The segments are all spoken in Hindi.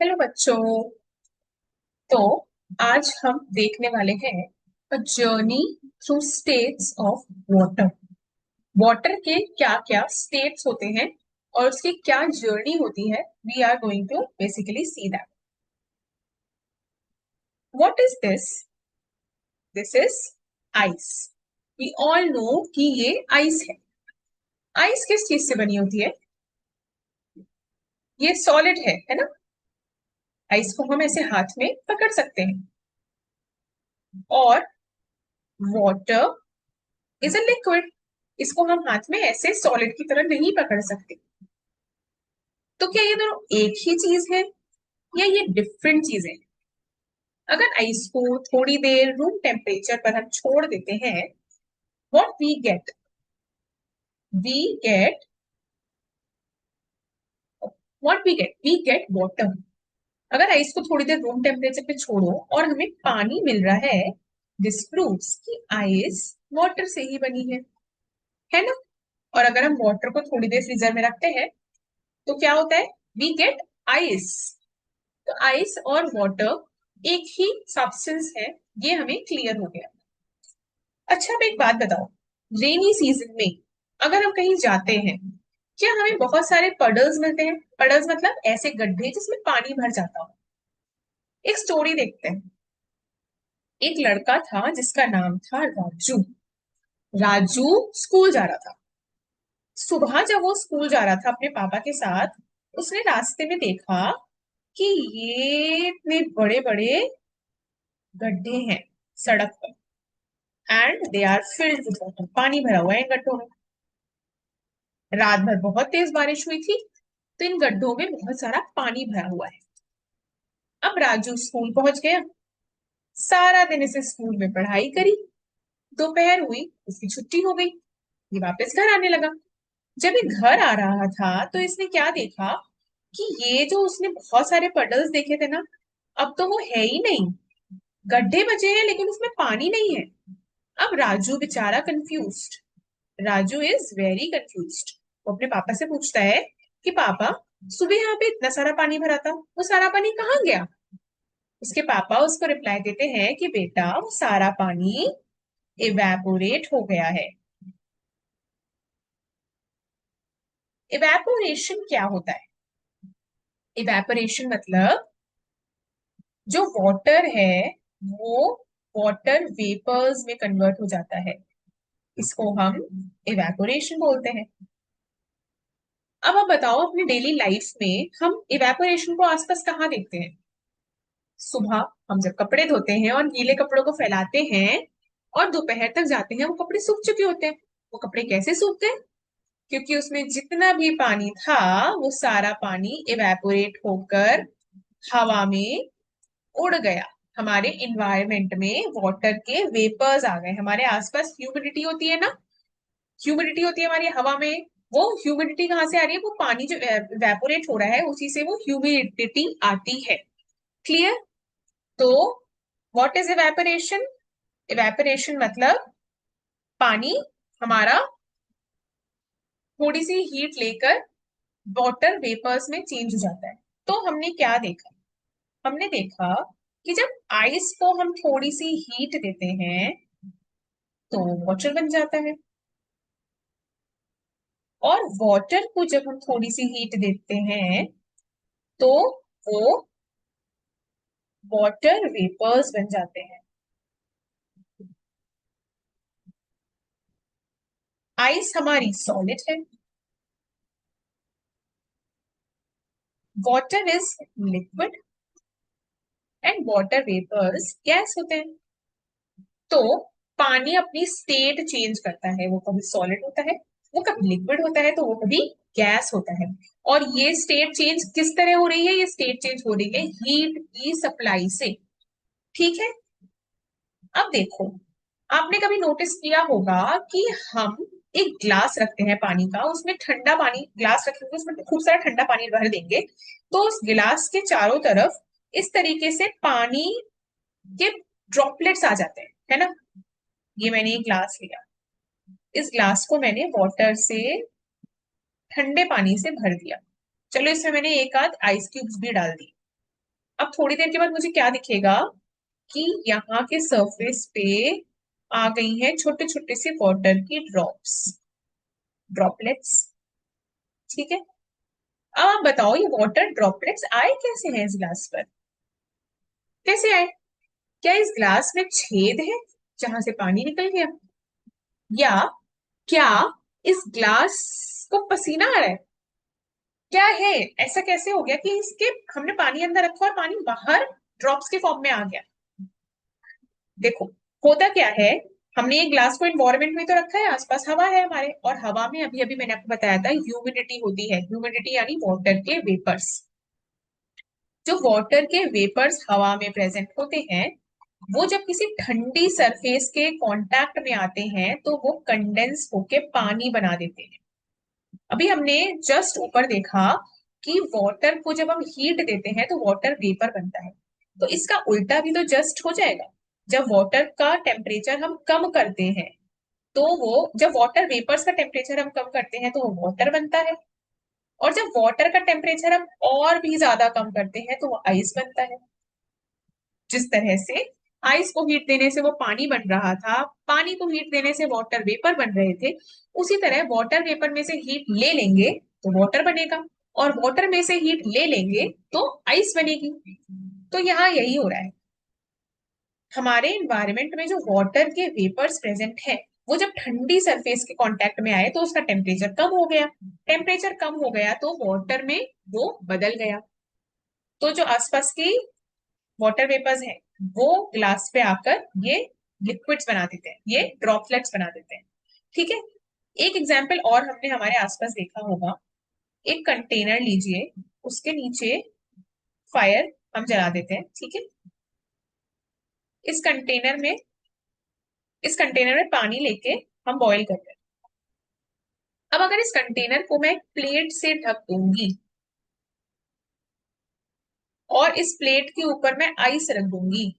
हेलो बच्चों। तो आज हम देखने वाले हैं a journey through states of water. Water के क्या क्या स्टेट्स होते हैं और उसकी क्या जर्नी होती है। We are going to basically see that. What is this? This is ice. We all know कि ये आइस है। आइस किस चीज से बनी होती है? ये सॉलिड है ना। आइस को हम ऐसे हाथ में पकड़ सकते हैं। और वाटर इज अ लिक्विड। इसको हम हाथ में ऐसे सॉलिड की तरह नहीं पकड़ सकते। तो क्या ये दोनों एक ही चीज है या ये डिफरेंट चीजें हैं? अगर आइस को थोड़ी देर रूम टेम्परेचर पर हम छोड़ देते हैं, what we get we get water. अगर आइस को थोड़ी देर रूम टेम्परेचर पे छोड़ो और हमें पानी मिल रहा है, दिस प्रूव्स कि आइस वाटर से ही बनी है ना। और अगर हम वाटर को थोड़ी देर फ्रीजर में रखते हैं तो क्या होता है? We get ice. तो आइस और वाटर एक ही सब्सटेंस है। ये हमें क्लियर हो गया। अच्छा, अब एक बात बताओ। रेनी सीजन में अगर हम कहीं जाते हैं, क्या हमें बहुत सारे पडल्स मिलते हैं? पडल्स मतलब ऐसे गड्ढे जिसमें पानी भर जाता हो। एक स्टोरी देखते हैं। एक लड़का था जिसका नाम था राजू। राजू स्कूल जा रहा था। सुबह जब वो स्कूल जा रहा था अपने पापा के साथ, उसने रास्ते में देखा कि ये इतने बड़े बड़े गड्ढे हैं सड़क पर। And they are filled with water. पानी भरा हुआ है इन गड्ढों में। रात भर बहुत तेज बारिश हुई थी, तो इन गड्ढों में बहुत सारा पानी भरा हुआ है। अब राजू स्कूल पहुंच गया। सारा दिन इसे स्कूल में पढ़ाई करी। दोपहर हुई, उसकी छुट्टी हो गई। ये वापस घर आने लगा। जब ये घर आ रहा था तो इसने क्या देखा कि ये जो उसने बहुत सारे पडल्स देखे थे ना, अब तो वो है ही नहीं। गड्ढे बचे हैं लेकिन उसमें पानी नहीं है। अब राजू बेचारा confused. Raju is very confused. वो अपने पापा से पूछता है कि पापा, सुबह यहाँ पे इतना सारा पानी भरा था, वो सारा पानी कहाँ गया? उसके पापा उसको रिप्लाई देते हैं कि बेटा, वो सारा पानी इवेपोरेट हो गया है। इवेपोरेशन क्या होता है? इवेपोरेशन मतलब जो वाटर है वो वाटर वेपर्स में कन्वर्ट हो जाता है। इसको हम इवेपोरेशन बोलते हैं। अब आप बताओ, अपनी डेली लाइफ में हम इवेपोरेशन को आसपास कहाँ देखते हैं? सुबह हम जब कपड़े धोते हैं और गीले कपड़ों को फैलाते हैं और दोपहर तक जाते हैं, वो कपड़े सूख चुके होते हैं। वो कपड़े कैसे सूखते हैं? क्योंकि उसमें जितना भी पानी था वो सारा पानी इवेपोरेट होकर हवा में उड़ गया। हमारे इन्वायरमेंट में वाटर के वेपर्स आ गए। हमारे आसपास ह्यूमिडिटी होती है ना, ह्यूमिडिटी होती है हमारी हवा में। वो ह्यूमिडिटी कहाँ से आ रही है? वो पानी जो इवेपोरेट हो रहा है उसी से वो ह्यूमिडिटी आती है। क्लियर? तो व्हाट इज इवेपोरेशन? इवेपोरेशन मतलब पानी हमारा थोड़ी सी हीट लेकर वाटर वेपर्स में चेंज हो जाता है। तो हमने क्या देखा? हमने देखा कि जब आइस को हम थोड़ी सी हीट देते हैं तो वाटर बन जाता है। और वाटर को जब हम थोड़ी सी हीट देते हैं तो वो वाटर वेपर्स बन जाते हैं। आइस हमारी सॉलिड है। Water is liquid and water vapours gas होते हैं। तो पानी अपनी स्टेट चेंज करता है। वो कभी सॉलिड होता है, वो कभी लिक्विड होता है, तो वो कभी गैस होता है। और ये स्टेट चेंज किस तरह हो रही है? ये स्टेट चेंज हो रही है हीट की सप्लाई से। ठीक है। अब देखो, आपने कभी नोटिस किया होगा कि हम एक ग्लास रखते हैं पानी का, उसमें ठंडा पानी ग्लास रखेंगे, उसमें खूब सारा ठंडा पानी भर देंगे, तो उस गिलास के चारों तरफ इस तरीके से पानी के ड्रॉपलेट्स आ जाते हैं, है ना। ये मैंने एक ग्लास लिया। इस ग्लास को मैंने वाटर से, ठंडे पानी से भर दिया। चलो इसमें मैंने एक आध आइस क्यूब्स भी डाल दी। अब थोड़ी देर के बाद मुझे क्या दिखेगा कि यहाँ के सरफेस पे आ गई है छोटे छोटे से वाटर की ड्रॉप्स, ड्रॉपलेट्स। ठीक है, अब आप बताओ ये वाटर ड्रॉपलेट्स आए कैसे हैं इस ग्लास पर? कैसे आए? क्या इस ग्लास में छेद है जहां से पानी निकल गया, या क्या इस ग्लास को पसीना आ रहा है? क्या है? ऐसा कैसे हो गया कि इसके हमने पानी अंदर रखा और पानी बाहर ड्रॉप्स के फॉर्म में आ गया? देखो, होता क्या है, हमने एक ग्लास को इन्वायरमेंट में तो रखा है, आसपास हवा है हमारे, और हवा में अभी अभी मैंने आपको बताया था ह्यूमिडिटी होती है। ह्यूमिडिटी यानी वाटर के वेपर्स। जो वाटर के वेपर्स हवा में प्रेजेंट होते हैं, वो जब किसी ठंडी सरफेस के कांटेक्ट में आते हैं तो वो कंडेंस होके पानी बना देते हैं। अभी हमने जस्ट ऊपर देखा कि वाटर को जब हम हीट देते हैं तो वाटर वेपर बनता है, तो इसका उल्टा भी तो जस्ट हो जाएगा। जब वाटर का टेम्परेचर हम कम करते हैं तो वो, जब वाटर वेपर्स का टेम्परेचर हम कम करते हैं तो वो वाटर बनता है, और जब वाटर का टेम्परेचर हम और भी ज्यादा कम करते हैं तो वो आइस बनता है। जिस तरह से आइस को हीट देने से वो पानी बन रहा था, पानी को हीट देने से वाटर वेपर बन रहे थे, उसी तरह वाटर वेपर में से हीट ले लेंगे तो वाटर बनेगा, और वाटर में से हीट ले लेंगे तो आइस बनेगी। तो यहाँ यही हो रहा है, हमारे इन्वायरमेंट में जो वाटर के वेपर्स प्रेजेंट है, वो जब ठंडी सरफेस के कांटेक्ट में आए तो उसका टेम्परेचर कम हो गया। टेम्परेचर कम हो गया तो वाटर में वो बदल गया, तो जो आसपास की वाटर वेपर्स हैं वो ग्लास पे आकर ये लिक्विड्स बना देते हैं, ये ड्रॉपलेट्स बना देते हैं। ठीक है, एक एग्जाम्पल और हमने हमारे आसपास देखा होगा। एक कंटेनर लीजिए, उसके नीचे फायर हम जला देते हैं। ठीक है, इस कंटेनर में इस कंटेनर में पानी लेके हम बॉईल करते हैं। अब अगर इस कंटेनर को मैं एक प्लेट से ढक दूंगी और इस प्लेट के ऊपर मैं आइस रख दूंगी,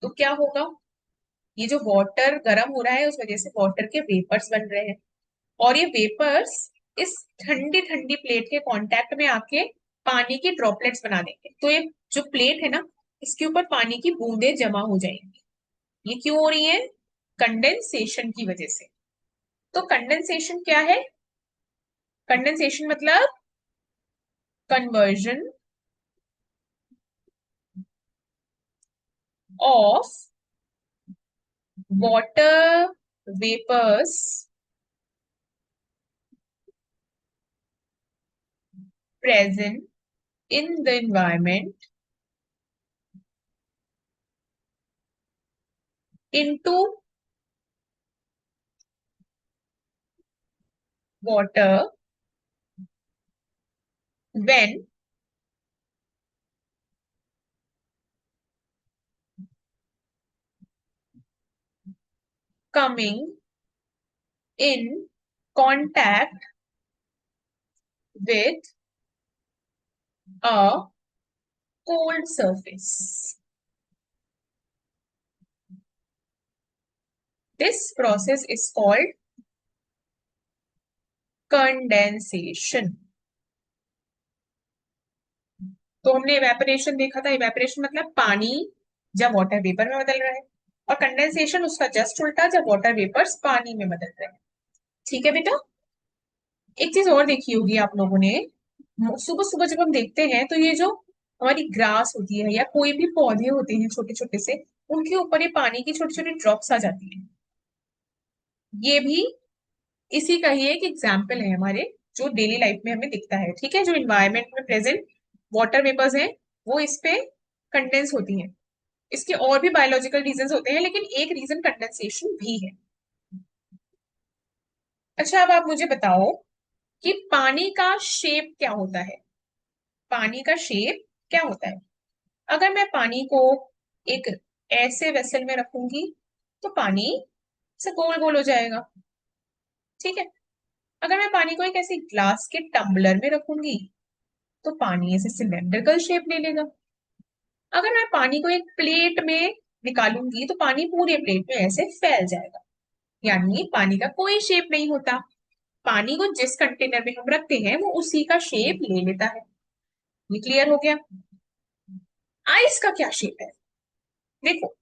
तो क्या होगा? ये जो वाटर गर्म हो रहा है उस वजह से वाटर के वेपर्स बन रहे हैं, और ये वेपर्स इस ठंडी ठंडी प्लेट के कांटेक्ट में आके पानी की ड्रॉपलेट्स बना देंगे। तो ये जो प्लेट है ना, इसके ऊपर पानी की बूंदें जमा हो जाएंगी। ये क्यों हो रही है? कंडेंसेशन की वजह से। तो कंडेंसेशन क्या है? कंडेंसेशन मतलब conversion of water vapors present in the environment into water when coming in contact with a cold surface. This process is called condensation. तो हमने इवेपोरेशन देखा था, इवेपोरेशन मतलब पानी जब वाटर वेपर में बदल रहा है, और कंडेंसेशन उसका जस्ट उल्टा, जब वाटर वेपर्स पानी में बदल रहे हैं। ठीक है बेटा, एक चीज और देखी होगी आप लोगों ने, सुबह सुबह जब हम देखते हैं तो ये जो हमारी ग्रास होती है या कोई भी पौधे होते हैं छोटे छोटे से, उनके ऊपर ये पानी की छोटी छोटी ड्रॉप्स आ जाती हैं। ये भी इसी का ही एक एग्जाम्पल है हमारे, जो डेली लाइफ में हमें दिखता है। ठीक है, जो इन्वायरमेंट में प्रेजेंट वाटर वेपर्स हैं वो इस पे कंडेंस होती हैं। इसके और भी बायोलॉजिकल रीजंस होते हैं, लेकिन एक रीजन कंडेंसेशन भी है। अच्छा, अब आप मुझे बताओ कि पानी का शेप क्या होता है? पानी का शेप क्या होता है? अगर मैं पानी को एक ऐसे वेसल में रखूंगी तो पानी से गोल गोल हो जाएगा। ठीक है, अगर मैं पानी को एक ऐसे ग्लास के टम्बलर में रखूंगी तो पानी ऐसे सिलेंड्रिकल शेप ले लेगा। अगर मैं पानी को एक प्लेट में निकालूंगी तो पानी पूरे प्लेट में ऐसे फैल जाएगा। यानी पानी का कोई शेप नहीं होता, पानी को जिस कंटेनर में हम रखते हैं वो उसी का शेप ले लेता है। ये क्लियर हो गया? आइस का क्या शेप है? देखो,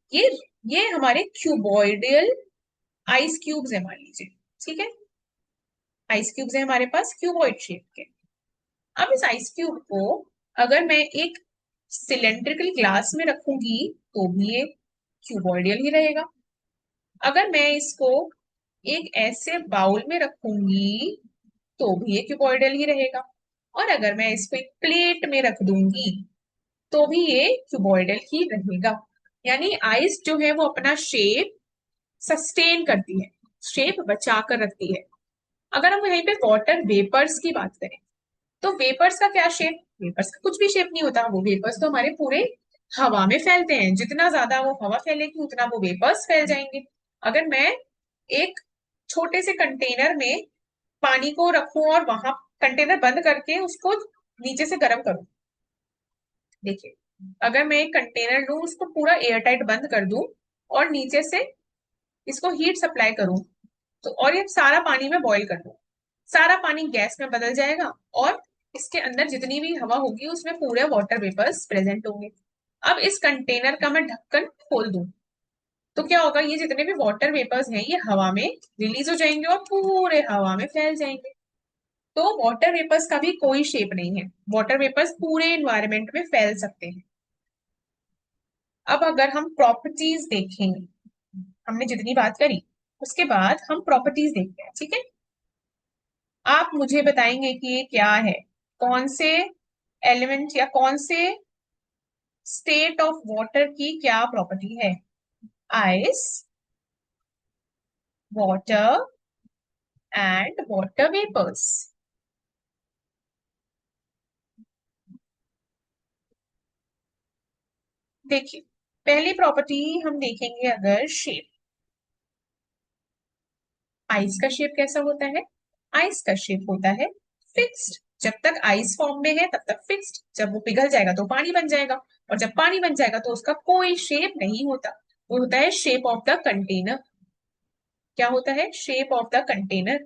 ये हमारे क्यूबॉइडल आइस क्यूब्स है, मान लीजिए। ठीक है, आइस क्यूब्स है हमारे पास क्यूबॉइड शेप के। अब इस आइस क्यूब को अगर मैं एक सिलेंड्रिकल ग्लास में रखूंगी तो भी ये क्यूबॉइडल ही रहेगा। अगर मैं इसको एक ऐसे बाउल में रखूंगी तो भी ये क्यूबॉइडल ही रहेगा। और अगर मैं इसको एक प्लेट में रख दूंगी तो भी ये क्यूबॉइडल ही रहेगा। यानी आइस जो है वो अपना शेप सस्टेन करती है, शेप बचा कर रखती है। अगर हम यहीं पे वाटर वेपर्स की बात करें तो वेपर्स का क्या शेप? वेपर्स का कुछ भी शेप नहीं होता। वो वेपर्स तो हमारे पूरे हवा में फैलते हैं। जितना ज्यादा वो हवा फैलेगी उतना वो वेपर्स फैल जाएंगे। अगर मैं एक छोटे से कंटेनर में पानी को रखूं और वहां कंटेनर बंद करके उसको नीचे से गर्म करूं, देखिए, अगर मैं एक कंटेनर लूं, उसको पूरा एयर टाइट बंद कर दूं और नीचे से इसको हीट सप्लाई करूं, तो और ये सारा पानी में बॉईल कर दूं, सारा पानी गैस में बदल जाएगा और इसके अंदर जितनी भी हवा होगी उसमें पूरे वाटर वेपर्स प्रेजेंट होंगे। अब इस कंटेनर का मैं ढक्कन खोल दूं तो क्या होगा? ये जितने भी वाटर वेपर्स हैं ये हवा में रिलीज हो जाएंगे और पूरे हवा में फैल जाएंगे। तो वाटर वेपर्स का भी कोई शेप नहीं है। वाटर वेपर्स पूरे एनवायरनमेंट में फैल सकते हैं। अब अगर हम प्रॉपर्टीज देखेंगे, हमने जितनी बात करी उसके बाद हम प्रॉपर्टीज देखते हैं। ठीक है, आप मुझे बताएंगे कि ये क्या है, कौन से एलिमेंट या कौन से स्टेट ऑफ वाटर की क्या प्रॉपर्टी है? Ice, water and water vapours. देखिए, पहली प्रॉपर्टी हम देखेंगे अगर शेप। आइस का शेप कैसा होता है? आइस का शेप होता है फिक्स्ड। जब तक आइस फॉर्म में है तब तक फिक्स्ड। जब वो पिघल जाएगा तो पानी बन जाएगा, और जब पानी बन जाएगा तो उसका कोई शेप नहीं होता। वो होता है शेप ऑफ द कंटेनर। क्या होता है? Shape of the container.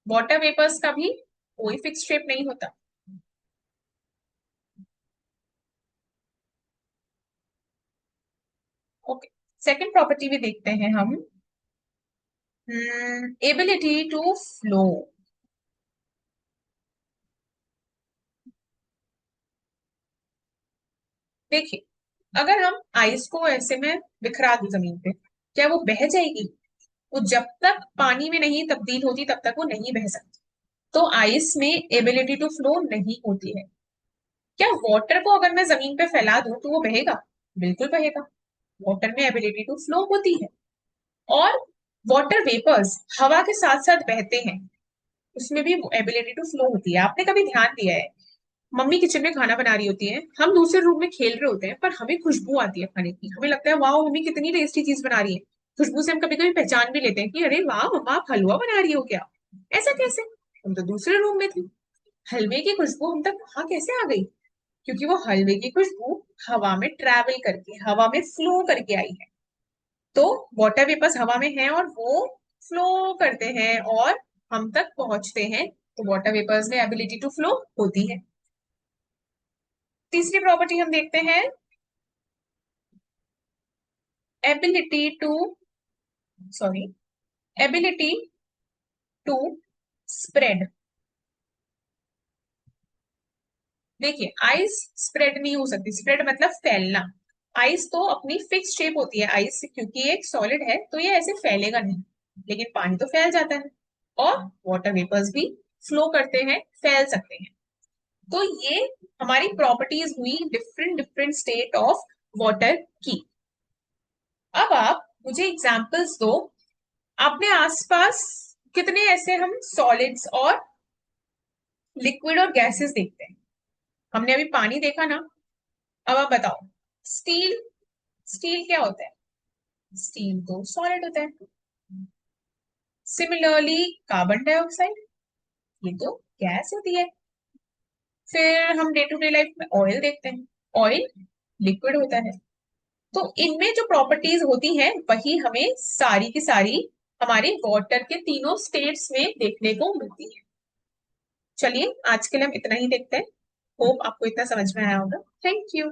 Water vapours का भी कोई फिक्स शेप नहीं होता। ओके, सेकंड प्रॉपर्टी भी देखते हैं हम। Ability to flow. देखिए, अगर हम आइस को ऐसे में बिखरा दूं जमीन पे, क्या वो बह जाएगी? वो जब तक पानी में नहीं तब्दील होती तब तक वो नहीं बह सकती। तो आइस में एबिलिटी टू फ्लो नहीं होती है। क्या वाटर को अगर मैं जमीन पे फैला दूं तो वो बहेगा? बिल्कुल बहेगा। वाटर में एबिलिटी टू फ्लो होती है। और वाटर वेपर्स हवा के साथ साथ बहते हैं, उसमें भी एबिलिटी टू फ्लो होती है। आपने कभी ध्यान दिया है, मम्मी किचन में खाना बना रही होती है, हम दूसरे रूम में खेल रहे होते हैं पर हमें खुशबू आती है खाने की, हमें लगता है वाह मम्मी कितनी टेस्टी चीज बना रही है। खुशबू से हम कभी कभी पहचान भी लेते हैं कि अरे वाह मम्मा आप हलवा बना रही हो क्या? ऐसा कैसे? हम तो दूसरे रूम में थे। हलवे की खुशबू हम तक वहां कैसे आ गई? क्योंकि वो हलवे की खुशबू हवा में ट्रैवल करके, हवा में फ्लो करके आई है। तो वाटर वेपर्स हवा में है और वो फ्लो करते हैं और हम तक पहुंचते हैं। तो वाटर वेपर्स में एबिलिटी टू फ्लो होती है। तीसरी प्रॉपर्टी हम देखते हैं, ability to sorry ability to spread. देखिए, आइस स्प्रेड नहीं हो सकती। स्प्रेड मतलब फैलना। आइस तो अपनी फिक्स शेप होती है। आइस क्योंकि एक सॉलिड है तो ये ऐसे फैलेगा नहीं, लेकिन पानी तो फैल जाता है। और वाटर वेपर्स भी फ्लो करते हैं, फैल सकते हैं। तो ये हमारी प्रॉपर्टीज हुई different different state of water की। अब आप मुझे एग्जांपल्स दो। अपने आसपास कितने ऐसे हम सॉलिड्स और लिक्विड और गैसेस देखते हैं? हमने अभी पानी देखा ना। अब आप बताओ, स्टील, स्टील क्या होता है? स्टील तो सॉलिड होता है। सिमिलरली कार्बन डाइऑक्साइड, ये तो गैस होती है। फिर हम डे टू डे लाइफ में ऑयल देखते हैं, ऑयल लिक्विड होता है। तो इनमें जो प्रॉपर्टीज होती हैं वही हमें सारी की सारी हमारे वाटर के तीनों स्टेट्स में देखने को मिलती है। चलिए आज के लिए हम इतना ही देखते हैं। होप आपको इतना समझ में आया होगा। Thank you.